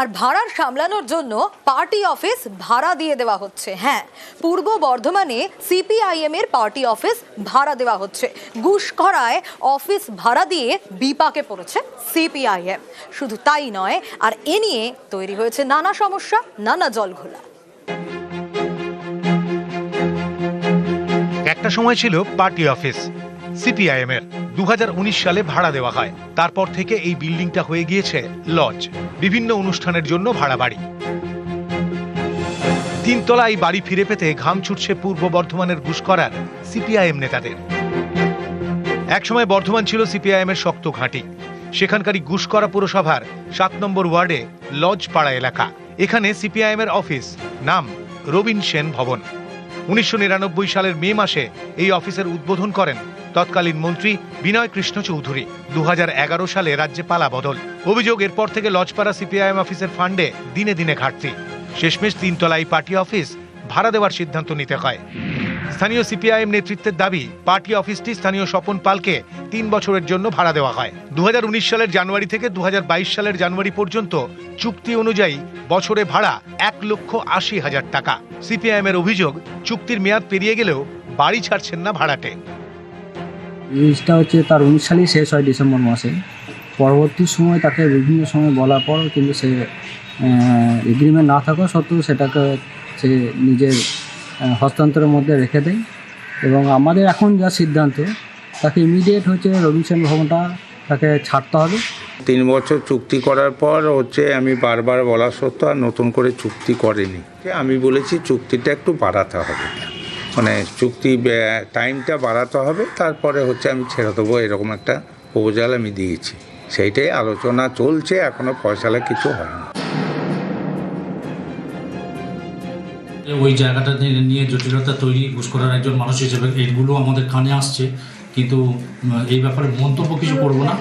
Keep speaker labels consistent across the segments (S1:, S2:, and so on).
S1: আর ভাড়ার সামলানোর জন্য পার্টি অফিস ভাড়া দিয়ে দেওয়া হচ্ছে। হ্যাঁ, পূর্ব বর্ধমানে সিপিআইএম এর পার্টি অফিস ভাড়া দেওয়া হচ্ছে। ঘুষখরায় অফিস ভাড়া দিয়ে বিপাকে পড়েছে সিপিআইএম। শুধু তাই নয়, আর এ নিয়ে তৈরি হয়েছে নানা সমস্যা, নানা জলঘোলা।
S2: একটা সময় ছিল পার্টি অফিস সিপিআইএম এর। 2019 সালে ভাড়া দেওয়া হয়। তারপর থেকে এই বিল্ডিংটা হয়ে গিয়েছে লজ, বিভিন্ন অনুষ্ঠানের জন্য ভাড়া বাড়ি। তিনতলা এই বাড়ি ফিরে পেতে ঘাম ছুটছে পূর্ব বর্ধমানের ঘুষখরার সিপিআইএম নেতাদের। একসময় বর্ধমান ছিল সিপিআইএম এর শক্ত ঘাঁটি। সেখানকারই ঘুষখরা পুরসভার 7 নম্বর ওয়ার্ডে লজ পাড়া এলাকা। এখানে সিপিআইএম এর অফিস, নাম রবীন সেন ভবন। 1999 সালের মে মাসে এই অফিসের উদ্বোধন করেন তৎকালীন মন্ত্রী বিনয় কৃষ্ণ চৌধুরী। 2011 সালে রাজ্যে পালা বদল। অভিযোগ, এরপর থেকে লজপাড়া সিপিআইএম অফিসের ফান্ডে দিনে দিনে ঘাটতি। শেষমেশ তিনতলাই পার্টি অফিস ভাড়া দেওয়ার সিদ্ধান্ত নিতে হয়। স্থানীয় সিপিআইএম নেতৃত্বের দাবি, পার্টি অফিসটি স্থানীয় স্বপন পালকে 3 বছরের জন্য ভাড়া দেওয়া হয়। 2019 সালের জানুয়ারি থেকে 2022 সালের জানুয়ারি পর্যন্ত চুক্তি অনুযায়ী বছরে ভাড়া 1,80,000 টাকা। সিপিআইএম এর অভিযোগ, চুক্তির মেয়াদ পেরিয়ে গেলেও বাড়ি ছাড়ছেন না ভাড়াটে।
S3: জিনিসটা হচ্ছে তার 19 সালেই শেষ হয় ডিসেম্বর মাসে। পরবর্তী সময় তাকে বিভিন্ন সময় বলার পর কিন্তু সে এগ্রিমেন্ট না থাকা সত্ত্বেও সেটাকে সে নিজের হস্তান্তরের মধ্যে রেখে দেয়। এবং আমাদের এখন যা সিদ্ধান্ত, তাকে ইমিডিয়েট হচ্ছে রবীন সেন ভবনটা তাকে ছাড়তে হবে।
S4: 3 বছর চুক্তি করার পর আমি বারবার বলা সত্ত্বেও আর নতুন করে চুক্তি করেনি। আমি বলেছি চুক্তিটা একটু বাড়াতে হবে, মানে চুক্তি টাইমটা বাড়াতে হবে, তারপরে আমি ছেড়ে দেবো, এরকম একটা প্রপোজাল আমি দিয়েছি। সেইটাই আলোচনা চলছে, এখনো ফয়সালা কিছু হয়নি।
S5: ওই জায়গাটা নিয়ে জটিলতা তৈরি ঘুষখোরার একজন মানুষ হিসেবে এইগুলো আমাদের কানে আসছে, কিন্তু এই ব্যাপারে মন্তব্য কিছু করব না।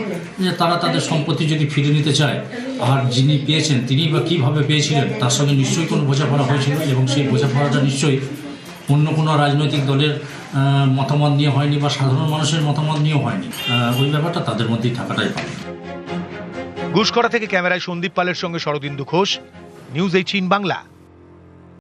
S5: যে তারা তাদের সম্পত্তি যদি ফিরে নিতে চায়, আর যিনি পেয়েছেন তিনি বা কীভাবে পেয়েছিলেন, তার সঙ্গে নিশ্চয়ই কোনো বোঝাপড়া হয়েছিল, এবং সেই বোঝাপড়াটা নিশ্চয়ই অন্য কোনো রাজনৈতিক দলের মতামত নিয়ে হয়নি বা সাধারণ মানুষের মতামত নিয়েও হয়নি। ওই ব্যাপারটা তাদের মধ্যেই থাকাটাই ভালো।
S2: ঘুষখরা থেকে ক্যামেরায় সন্দীপ পালের সঙ্গে শরদিন্দু ঘোষ, নিউজ 18 বাংলা।